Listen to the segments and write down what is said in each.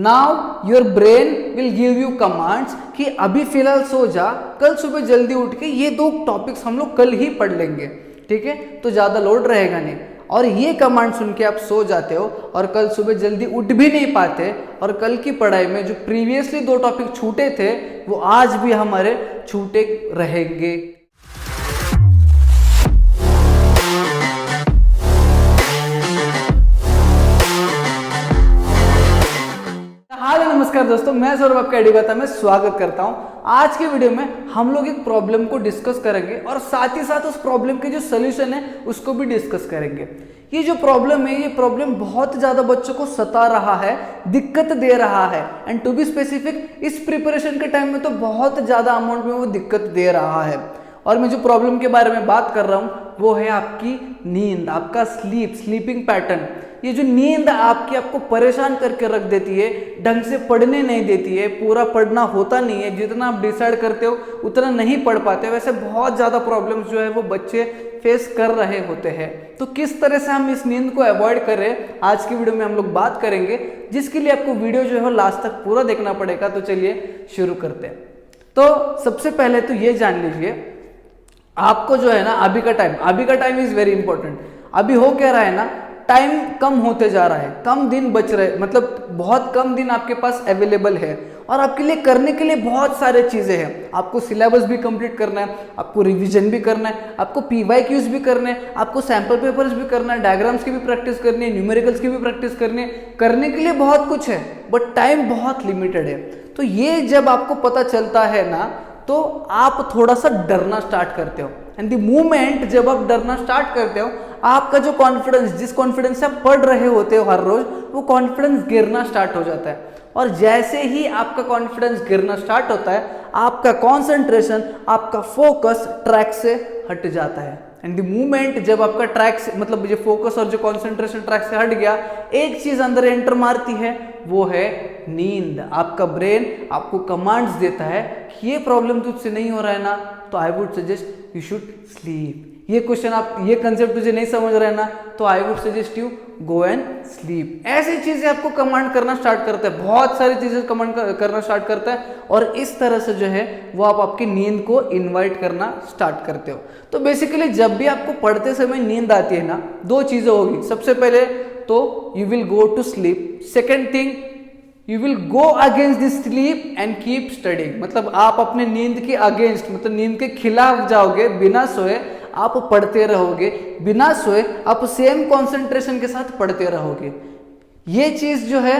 Now your brain will give you commands कि अभी फिलहाल सो जा, कल सुबह जल्दी उठ के ये 2 टॉपिक्स हम लोग कल ही पढ़ लेंगे, ठीक है। तो ज्यादा लोड रहेगा नहीं, और ये कमांड सुन के आप सो जाते हो और कल सुबह जल्दी उठ भी नहीं पाते, और कल की पढ़ाई में जो प्रीवियसली 2 टॉपिक छूटे थे वो आज भी हमारे छूटे रहेंगे। नमस्कार दोस्तों, मैं सौरभ आपका एडुगाता में स्वागत करता हूं। आज के वीडियो में हम लोग एक प्रॉब्लम को डिस्कस करेंगे और साथ ही साथ उस प्रॉब्लम के जो सोल्यूशन है उसको भी डिस्कस करेंगे। ये जो प्रॉब्लम है, ये प्रॉब्लम बहुत ज्यादा बच्चों को सता रहा है, दिक्कत दे रहा है, एंड टू बी स्पेसिफिक इस प्रिपरेशन के टाइम में तो बहुत ज्यादा अमाउंट में वो दिक्कत दे रहा है। और मैं जो प्रॉब्लम के बारे में बात कर रहा हूं वो है आपकी नींद, आपका स्लीपिंग पैटर्न। ये जो नींद आपको परेशान करके रख देती है, ढंग से पढ़ने नहीं देती है, पूरा पढ़ना होता नहीं है, जितना आप डिसाइड करते हो उतना नहीं पढ़ पाते। वैसे बहुत ज़्यादा प्रॉब्लम्स जो है वो बच्चे फेस कर रहे होते हैं। तो किस तरह से हम इस नींद को अवॉइड करें, आज की वीडियो में हम लोग बात करेंगे, जिसके लिए आपको वीडियो जो है लास्ट तक पूरा देखना पड़ेगा। तो चलिए शुरू करते हैं। तो सबसे पहले तो ये जान लीजिए, आपको जो है ना अभी का टाइम इज वेरी इंपॉर्टेंट। अभी हो क्या रहा है ना, टाइम कम होते जा रहा है, कम दिन बच रहे, मतलब बहुत कम दिन आपके पास अवेलेबल है, और आपके लिए करने के लिए बहुत सारे चीजें हैं। आपको सिलेबस भी कंप्लीट करना है, आपको रिवीजन भी करना है, आपको PYQs भी करने हैं, आपको सैंपल पेपर्स भी करना है, डायग्राम्स की भी प्रैक्टिस करनी है, न्यूमेरिकल्स की भी प्रैक्टिस करनी है। करने के लिए बहुत कुछ है, बट टाइम बहुत लिमिटेड है। तो ये जब आपको पता चलता है ना, तो आप थोड़ा सा डरना स्टार्ट करते हो, एंड द मोमेंट जब आप डरना स्टार्ट करते हो, आपका जो कॉन्फिडेंस, जिस कॉन्फिडेंस से आप पढ़ रहे होते हो हर रोज, वो कॉन्फिडेंस गिरना स्टार्ट हो जाता है। और जैसे ही आपका कॉन्फिडेंस गिरना स्टार्ट होता है, आपका कंसंट्रेशन, आपका फोकस ट्रैक से हट जाता है। एंड द मूवमेंट जब आपका ट्रैक से, मतलब जो फोकस और जो कंसंट्रेशन ट्रैक से हट गया, एक चीज अंदर एंटर मारती है, वो है नींद। आपका ब्रेन आपको कमांड्स देता है कि ये प्रॉब्लम तुझसे नहीं हो रहा है ना, तो I would suggest you should sleep. ये क्वेश्चन आप, ये कंसेप्ट तुझे नहीं समझ रहा है ना, तो I would suggest you go and sleep. ऐसी चीजें आपको कमांड करना स्टार्ट करता है, बहुत सारी चीजें कमांड करना स्टार्ट करता है, और इस तरह से जो है वो आप आपकी नींद को इनवाइट करना स्टार्ट करते हो। तो बेसिकली जब भी आपको पढ़ते समय नींद आती है ना, 2 चीजें होगी। सबसे पहले तो you will go to sleep, second thing you will go against this sleep and keep studying. मतलब आप अपने नींद के अगेंस्ट, मतलब नींद के खिलाफ जाओगे, बिना सोए आप पढ़ते रहोगे, बिना सोए आप सेम कंसंट्रेशन के साथ पढ़ते रहोगे। ये चीज जो है,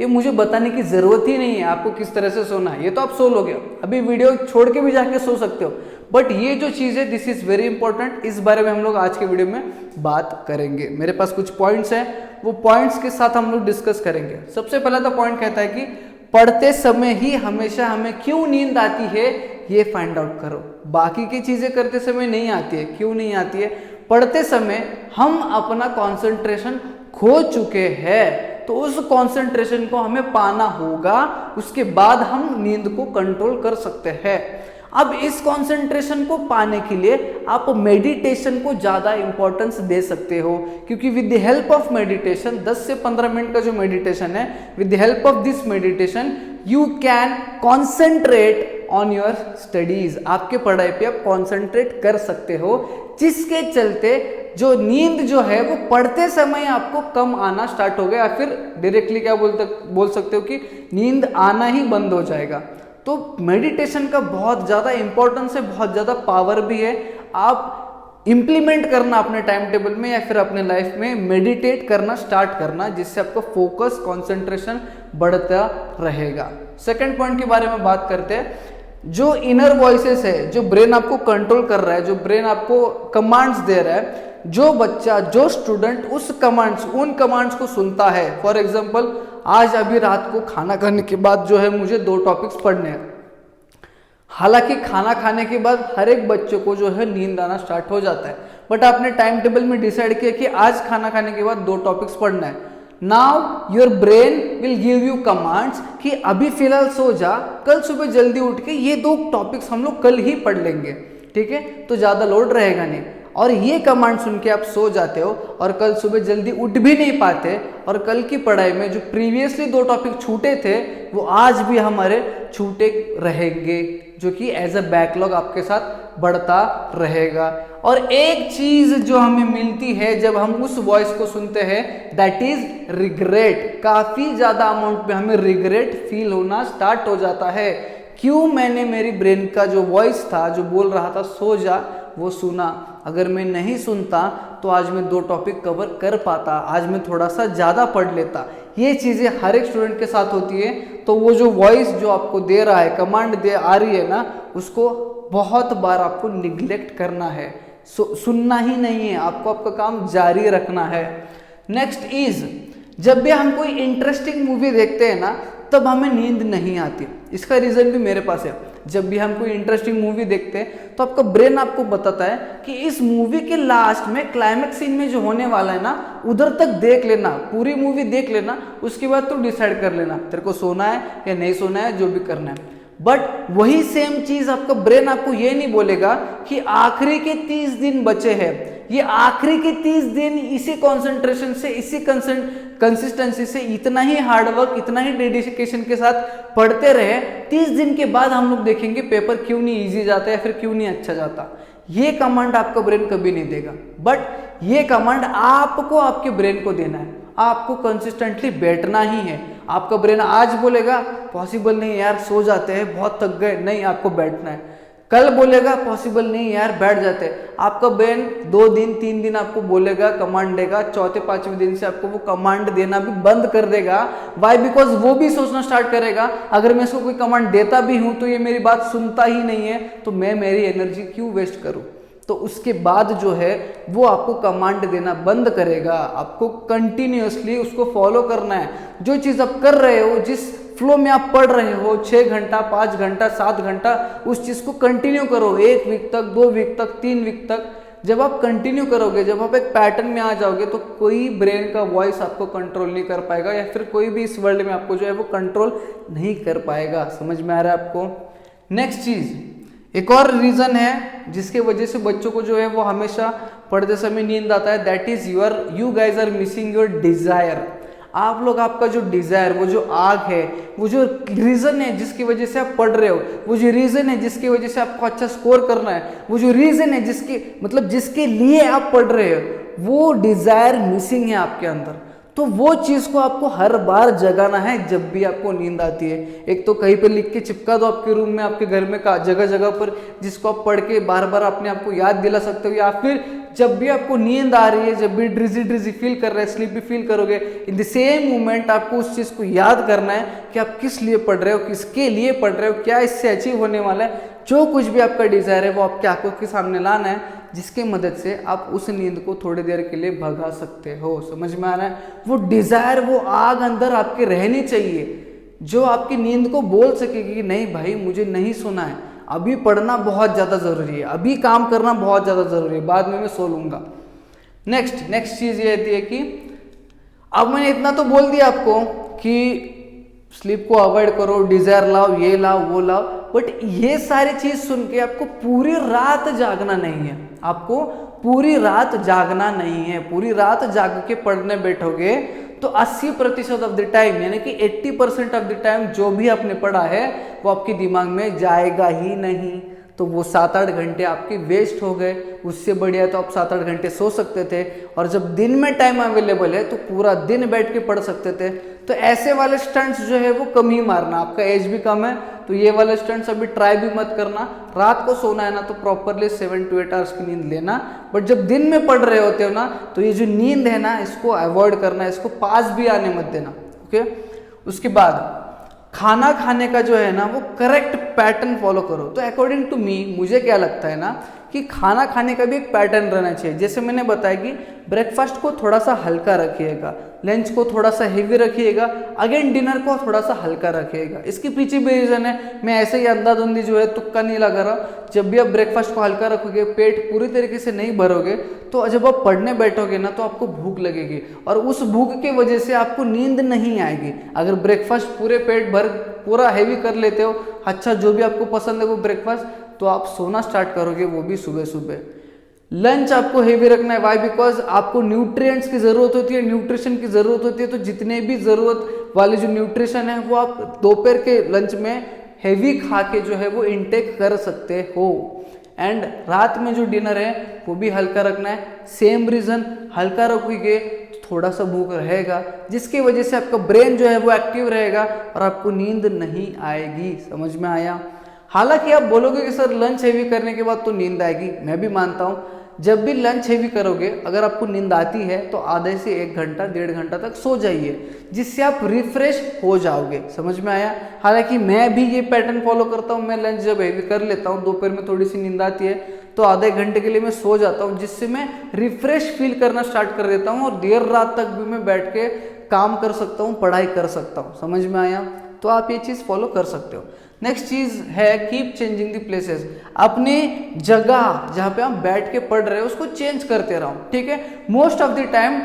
ये मुझे बताने की जरूरत ही नहीं है आपको किस तरह से सोना है, ये तो आप सो लोगे, अभी वीडियो छोड़ के भी जाके सो सकते हो। बट ये जो चीज है, दिस इज वेरी इंपॉर्टेंट, इस बारे में हम लोग आज के वीडियो में बात करेंगे। मेरे पास कुछ पॉइंट्स हैं, वो पॉइंट्स के साथ हम लोग डिस्कस करेंगे। सबसे पहला तो पॉइंट कहता है कि पढ़ते समय ही हमेशा हमें क्यों नींद आती है, ये फाइंड आउट करो। बाकी की चीजें करते समय नहीं आती है, क्यों नहीं आती है? पढ़ते समय हम अपना कंसंट्रेशन खो चुके हैं, तो उस कंसंट्रेशन को हमें पाना होगा, उसके बाद हम नींद को कंट्रोल कर सकते हैं। अब इस कंसंट्रेशन को पाने के लिए आप मेडिटेशन को ज्यादा इंपॉर्टेंस दे सकते हो, क्योंकि with the help of meditation, 10 से 15 मिनट का जो मेडिटेशन है, with the help of this meditation you can concentrate on your studies. आपके पढ़ाई पे आप कॉन्सेंट्रेट कर सकते हो, जिसके चलते जो नींद जो है वो पढ़ते समय आपको कम आना स्टार्ट हो गया, या फिर डायरेक्टली क्या बोल सकते हो कि नींद आना ही बंद हो जाएगा। तो मेडिटेशन का बहुत ज़्यादा इंपॉर्टेंस है, बहुत ज़्यादा पावर भी है। आप इंप्लीमेंट करना अपने टाइम टेबल में या फिर अपने लाइफ में, मेडिटेट करना स्टार्ट करना, जिससे आपका फोकस, कंसंट्रेशन बढ़ता रहेगा। सेकंड पॉइंट के बारे में बात करते हैं, जो इनर वॉइसेस है, जो ब्रेन आपको कंट्रोल कर रहा है, जो ब्रेन आपको कमांड्स दे रहा है, जो बच्चा, जो स्टूडेंट उन कमांड्स को सुनता है। फॉर एग्जाम्पल, आज अभी रात को खाना खाने के बाद जो है मुझे 2 टॉपिक्स पढ़ने हैं। हालांकि खाना खाने के बाद हर एक बच्चे को जो है नींद आना स्टार्ट हो जाता है, बट आपने टाइम टेबल में डिसाइड किया कि आज खाना खाने के बाद 2 टॉपिक्स पढ़ना है। Now your brain will give you commands कि अभी फिलहाल सो जा, कल सुबह जल्दी उठ के ये 2 टॉपिक्स हम लोग कल ही पढ़ लेंगे, ठीक है। तो ज्यादा लोड रहेगा नहीं, और ये कमांड सुन के आप सो जाते हो और कल सुबह जल्दी उठ भी नहीं पाते, और कल की पढ़ाई में जो प्रीवियसली 2 टॉपिक छूटे थे वो आज भी हमारे छूटे रहेंगे, जो कि एज अ बैकलॉग आपके साथ बढ़ता रहेगा। और एक चीज जो हमें मिलती है जब हम उस वॉइस को सुनते हैं, दैट इज रिग्रेट। काफी ज्यादा अमाउंट में हमें रिग्रेट फील होना स्टार्ट हो जाता है। क्यों मैंने मेरी ब्रेन का जो वॉइस था जो बोल रहा था सो जा, वो सुना। अगर मैं नहीं सुनता तो आज मैं 2 टॉपिक कवर कर पाता, आज मैं थोड़ा सा ज़्यादा पढ़ लेता। ये चीज़ें हर एक स्टूडेंट के साथ होती है। तो वो जो वॉइस जो आपको दे रहा है, कमांड दे आ रही है ना, उसको बहुत बार आपको निग्लेक्ट करना है, सुनना ही नहीं है, आपको आपका काम जारी रखना है। नेक्स्ट इज, जब भी हम कोई इंटरेस्टिंग मूवी देखते हैं ना तब हमें नींद नहीं आती। इसका रीज़न भी मेरे पास है। जब भी हम कोई इंटरेस्टिंग मूवी देखते हैं तो आपका ब्रेन आपको बताता है कि इस मूवी के लास्ट में क्लाइमेक्स सीन में जो होने वाला है ना, उधर तक देख लेना, पूरी मूवी देख लेना, उसके बाद तो डिसाइड कर लेना तेरे को सोना है या नहीं सोना है, जो भी करना है। बट वही सेम चीज आपका ब्रेन आपको ये नहीं बोलेगा कि आखिरी के 30 दिन बचे हैं, ये आखिरी के 30 दिन इसी कंसंट्रेशन से, इसी कंसिस्टेंसी से, इतना ही हार्डवर्क, इतना ही डेडिकेशन के साथ पढ़ते रहे, 30 दिन के बाद हम लोग देखेंगे पेपर क्यों नहीं इजी जाता है, फिर क्यों नहीं अच्छा जाता। ये कमांड आपका ब्रेन कभी नहीं देगा, बट ये कमांड आपको आपके ब्रेन को देना है। आपको कंसिस्टेंटली बैठना ही है। आपका ब्रेन आज बोलेगा पॉसिबल नहीं यार, सो जाते हैं, बहुत थक गए, नहीं आपको बैठना है। कल बोलेगा पॉसिबल नहीं यार, बैठ जाते हैं। आपका ब्रेन 2 दिन 3 दिन आपको बोलेगा, कमांड देगा, चौथे 5वें दिन से आपको वो कमांड देना भी बंद कर देगा। वाई? बिकॉज वो भी सोचना स्टार्ट करेगा, अगर मैं इसको कोई कमांड देता भी हूं तो ये मेरी बात सुनता ही नहीं है, तो मैं मेरी एनर्जी क्यों वेस्ट करूं। तो उसके बाद जो है वो आपको कमांड देना बंद करेगा। आपको कंटिन्यूअसली उसको फॉलो करना है। जो चीज़ आप कर रहे हो, जिस फ्लो में आप पढ़ रहे हो, 6 घंटा 5 घंटा 7 घंटा, उस चीज़ को कंटिन्यू करो 1 वीक तक, 2 वीक तक, 3 वीक तक। जब आप कंटिन्यू करोगे, जब आप एक पैटर्न में आ जाओगे, तो कोई ब्रेन का वॉइस आपको कंट्रोल नहीं कर पाएगा, या फिर कोई भी इस वर्ल्ड में आपको जो है वो कंट्रोल नहीं कर पाएगा। समझ में आ रहा है आपको? नेक्स्ट चीज़, एक और रीज़न है जिसके वजह से बच्चों को जो है वो हमेशा पढ़ते समय नींद आता है, that is you guys are missing your desire. आप लोग, आपका जो डिजायर, वो जो आग है, वो जो रीज़न है जिसकी वजह से आप पढ़ रहे हो, वो जो रीज़न है जिसकी वजह से आपको अच्छा स्कोर करना है, वो जो रीज़न है जिसके लिए आप पढ़ रहे हो, वो डिजायर मिसिंग है आपके अंदर। तो वो चीज़ को आपको हर बार जगाना है जब भी आपको नींद आती है। एक तो कहीं पर लिख के चिपका दो आपके रूम में, आपके घर में, जगह जगह पर, जिसको आप पढ़ के बार बार अपने आप को याद दिला सकते हो। या फिर जब भी आपको नींद आ रही है, जब भी ड्रिजी फील कर रहे हैं, स्लीपी फील करोगे, इन द सेम मोमेंट आपको उस चीज़ को याद करना है कि आप किस लिए पढ़ रहे हो, किसके लिए पढ़ रहे हो, क्या इससे अचीव होने वाला है। जो कुछ भी आपका डिज़ायर है वो आपके आंखों के सामने लाना है, जिसके मदद से आप उस नींद को थोड़ी देर के लिए भगा सकते हो। समझ में आ रहा है? वो डिज़ायर, वो आग अंदर आपके रहनी चाहिए, जो आपकी नींद को बोल सकेगी कि नहीं भाई, मुझे नहीं सोना है, अभी पढ़ना बहुत ज़्यादा ज़रूरी है, अभी काम करना बहुत ज़्यादा ज़रूरी है, बाद में मैं सो लूँगा। नेक्स्ट चीज़ ये होती है कि अब मैंने इतना तो बोल दिया आपको कि स्लीप को अवॉइड करो, डिज़ायर लाओ, ये लाओ, वो लाओ, बट ये सारी चीज़ सुन के आपको पूरी रात जागना नहीं है। आपको पूरी रात जागना नहीं है। पूरी रात जाग के पढ़ने बैठोगे तो 80% ऑफ द टाइम, यानी कि 80% ऑफ द टाइम जो भी आपने पढ़ा है वो आपके दिमाग में जाएगा ही नहीं। तो वो 7-8 घंटे आपके वेस्ट हो गए। उससे बढ़िया तो आप 7-8 घंटे सो सकते थे, और जब दिन में टाइम अवेलेबल है तो पूरा दिन बैठ के पढ़ सकते थे। तो ऐसे वाले स्टंट्स जो है वो कम ही मारना। आपका एज भी कम है तो ये वाले स्टंट्स अभी ट्राई भी मत करना। रात को सोना है ना तो प्रॉपरली 7 to 8 आवर्स की नींद लेना, बट जब दिन में पढ़ रहे होते हो ना तो ये जो नींद है ना, इसको अवॉइड करना, इसको पास भी आने मत देना। ओके, उसके बाद खाना खाने का जो है ना वो करेक्ट पैटर्न फॉलो करो। तो अकॉर्डिंग टू मी, मुझे क्या लगता है ना कि खाना खाने का भी एक पैटर्न रहना चाहिए। जैसे मैंने बताया कि ब्रेकफास्ट को थोड़ा सा हल्का रखिएगा, लंच को थोड़ा सा हेवी रखिएगा, अगेन डिनर को थोड़ा सा हल्का रखिएगा। इसके पीछे भी रीजन है, मैं ऐसे ही अंधाधुंधी जो है तुक्का नहीं लगा रहा। जब भी आप ब्रेकफास्ट को हल्का रखोगे, पेट पूरी तरीके से नहीं भरोगे, तो जब आप पढ़ने बैठोगे ना तो आपको भूख लगेगी, और उस भूख की वजह से आपको नींद नहीं आएगी। अगर ब्रेकफास्ट पूरे पेट भर पूरा हैवी कर लेते हो, अच्छा जो भी आपको पसंद है वो ब्रेकफास्ट, तो आप सोना स्टार्ट करोगे, वो भी सुबह सुबह। लंच आपको हेवी रखना है। वाई? बिकॉज आपको न्यूट्रिएंट्स की जरूरत होती है, न्यूट्रिशन की जरूरत होती है। तो जितने भी जरूरत वाले जो न्यूट्रिशन है वो आप दोपहर के लंच में हेवी खा के जो है वो इनटेक कर सकते हो। एंड रात में जो डिनर है वो भी हल्का रखना है। सेम रीजन, हल्का रखोगे तो थोड़ा सा भूख रहेगा, जिसकी वजह से आपका ब्रेन जो है वो एक्टिव रहेगा और आपको नींद नहीं आएगी। समझ में आया? हालांकि आप बोलोगे कि सर लंच हेवी करने के बाद तो नींद आएगी, मैं भी मानता हूँ। जब भी लंच हेवी करोगे, अगर आपको नींद आती है तो आधे से 1 घंटा 1.5 घंटा तक सो जाइए, जिससे आप रिफ्रेश हो जाओगे। समझ में आया? हालांकि मैं भी ये पैटर्न फॉलो करता हूँ। मैं लंच जब हेवी कर लेता हूँ, दोपहर में थोड़ी सी नींद आती है तो आधे घंटे के लिए मैं सो जाता हूँ, जिससे मैं रिफ्रेश फील करना स्टार्ट कर देता हूँ और देर रात तक भी मैं बैठ के काम कर सकता हूँ, पढ़ाई कर सकता हूँ। समझ में आया? तो आप ये चीज़ फॉलो कर सकते हो। नेक्स्ट चीज है कीप चेंजिंग द प्लेसेस। अपनी जगह जहां पे आप बैठ के पढ़ रहे हो उसको चेंज करते रहो, ठीक है? Most of the time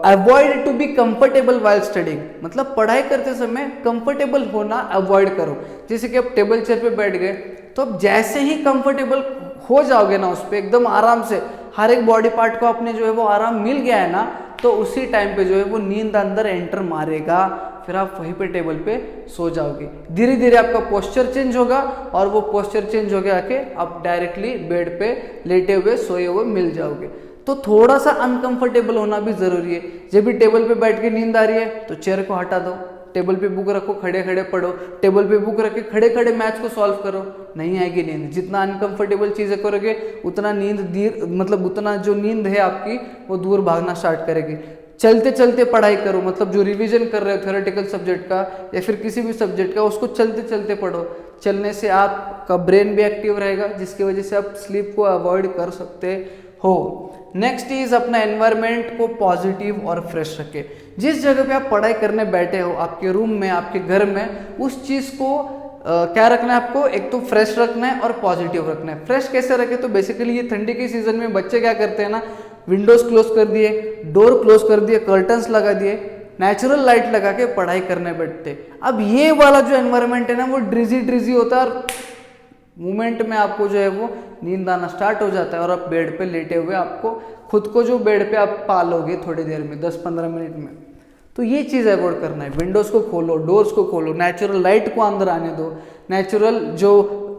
avoid to be comfortable while studying, मतलब पढ़ाई करते समय कंफर्टेबल होना अवॉइड करो। जैसे कि आप टेबल चेयर पे बैठ गए तो अब जैसे ही कंफर्टेबल हो जाओगे ना उस पर एकदम आराम से, हर एक बॉडी पार्ट को अपने जो है वो आराम मिल गया है ना, तो उसी टाइम पे जो है वो नींद अंदर एंटर मारेगा, फिर आप वहीं पे टेबल पे सो जाओगे। धीरे धीरे आपका पोस्चर चेंज होगा और वो पोस्चर चेंज हो गया के आप डायरेक्टली बेड पे लेटे हुए सोए हुए मिल जाओगे। तो थोड़ा सा अनकंफर्टेबल होना भी जरूरी है। जब भी टेबल पे बैठ के नींद आ रही है तो चेयर को हटा दो, टेबल पे बुक रखो, खड़े खड़े पढ़ो, टेबल पे बुक रख के खड़े खड़े मैथ्स को सॉल्व करो, नहीं आएगी नींद। जितना अनकंफर्टेबल चीजें करोगे उतना मतलब उतना जो नींद है आपकी वो दूर भागना स्टार्ट करेगी। चलते चलते पढ़ाई करो, मतलब जो रिवीजन कर रहे हो थ्योरेटिकल सब्जेक्ट का या फिर किसी भी सब्जेक्ट का, उसको चलते चलते पढ़ो। चलने से आपका ब्रेन भी एक्टिव रहेगा, जिसकी वजह से आप स्लीप को अवॉइड कर सकते हो। नेक्स्ट इज अपना एनवायरनमेंट को पॉजिटिव और फ्रेश रखें। जिस जगह पे आप पढ़ाई करने बैठे हो, आपके रूम में, आपके घर में, उस चीज को क्या रखना है आपको? एक तो फ्रेश रखना है और पॉजिटिव रखना है। फ्रेश कैसे रखे? तो बेसिकली ये ठंडी के सीजन में बच्चे क्या करते हैं ना, विंडोज क्लोज कर दिए, डोर क्लोज कर दिए, कर्टन्स लगा दिए, नेचुरल लाइट लगा के पढ़ाई करने बैठते। अब ये वाला जो एनवायरनमेंट है ना वो ड्रिजी होता है और मोमेंट में आपको जो है वो नींद आना स्टार्ट हो जाता है और आप बेड पे लेटे हुए आपको खुद को जो बेड पे आप पालोगे थोड़ी देर में, 10-15 मिनट में। तो ये चीज़ अवॉइड करना है। विंडोज को खोलो, डोर्स को खोलो, नेचुरल लाइट को अंदर आने दो, नेचुरल जो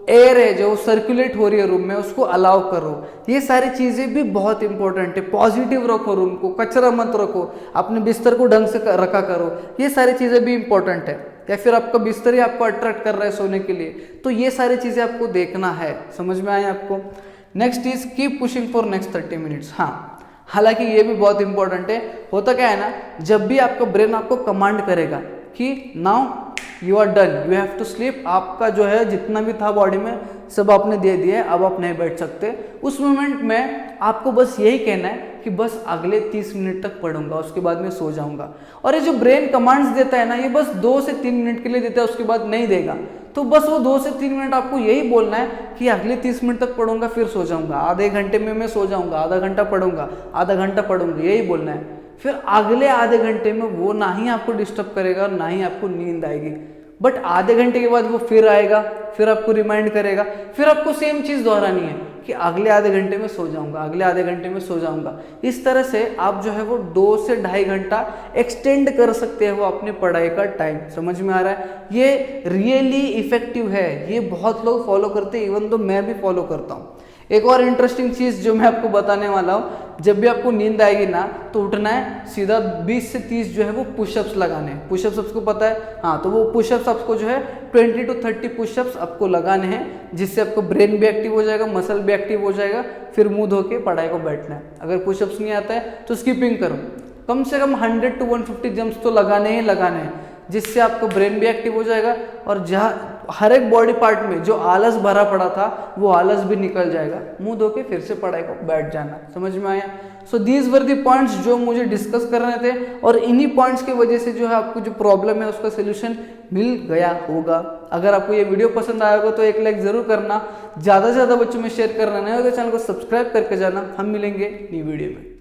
एयर है जो सर्कुलेट हो रही है रूम में उसको अलाउ करो। ये सारी चीज़ें भी बहुत इंपॉर्टेंट है। पॉजिटिव रखो रूम को, कचरा मत रखो, अपने बिस्तर को ढंग से रखा करो, ये सारी चीज़ें भी इंपॉर्टेंट है। या फिर आपका बिस्तर ही आपको अट्रैक्ट कर रहा है सोने के लिए, तो ये सारी चीज़ें आपको देखना है। समझ में आया आपको? Next is keep pushing for next 30 minutes. हाँ, हालांकि ये भी बहुत इंपॉर्टेंट है। होता क्या है ना, जब भी आपका ब्रेन आपको कमांड करेगा कि now you are done, you have to sleep, आपका जो है जितना भी था बॉडी में सब आपने दे दिया है, अब आप नहीं बैठ सकते, उस मोमेंट में आपको बस यही कहना है कि बस अगले 30 मिनट तक पढ़ूंगा, उसके बाद में सो जाऊंगा। और ये जो ब्रेन कमांड्स देता है ना, ये बस 2 से 3 मिनट के लिए देता है, उसके बाद नहीं देगा। तो बस वो 2 से 3 मिनट आपको यही बोलना है कि अगले 30 मिनट तक पढ़ूंगा फिर सो जाऊंगा, आधे घंटे में मैं सो जाऊंगा, आधा घंटा पढ़ूंगा, आधा घंटा पढ़ूंगा, यही बोलना है। फिर अगले आधे घंटे में वो ना ही आपको डिस्टर्ब करेगा और ना ही आपको नींद आएगी, बट आधे घंटे के बाद वो फिर आएगा, फिर आपको रिमाइंड करेगा, फिर आपको सेम चीज दोहरानी है कि अगले आधे घंटे में सो जाऊंगा, अगले आधे घंटे में सो जाऊंगा। इस तरह से आप जो है वो 2 से 2.5 घंटा एक्सटेंड कर सकते हो अपनी पढ़ाई का टाइम। समझ में आ रहा है? ये रियली इफेक्टिव है, ये बहुत लोग फॉलो करते हैं, इवन तो मैं भी फॉलो करता हूँ। एक और इंटरेस्टिंग चीज जो मैं आपको बताने वाला हूँ, जब भी आपको नींद आएगी ना तो उठना है, सीधा 20 से 30 जो है वो पुशअप्स लगाने हैं। पुशअप्स आपको पता है? हाँ, तो वो पुशअप्स आपको जो है 20 to 30 पुशअप्स आपको लगाने हैं, जिससे आपको ब्रेन भी एक्टिव हो जाएगा, मसल भी एक्टिव हो जाएगा। फिर मुंह धो के पढ़ाई को बैठना है। अगर पुशअप्स नहीं आता है तो स्किपिंग करो, कम से कम 100 to 150 जंप्स तो लगाने ही लगाने हैं, जिससे आपको ब्रेन भी एक्टिव हो जाएगा और जहाँ हर एक बॉडी पार्ट में जो आलस भरा पड़ा था वो आलस भी निकल जाएगा। मुंह धो के फिर से पढ़ाई को बैठ जाना। समझ में आया? So these were the points जो मुझे डिस्कस करने थे, और इन्हीं पॉइंट्स की वजह से जो है आपको जो प्रॉब्लम है उसका सोल्यूशन मिल गया होगा। अगर आपको ये वीडियो पसंद आया होगा तो एक लाइक जरूर करना, ज़्यादा से ज़्यादा बच्चों में शेयर करना, नहीं होगा चैनल को सब्सक्राइब करके जाना। हम मिलेंगे नई वीडियो में।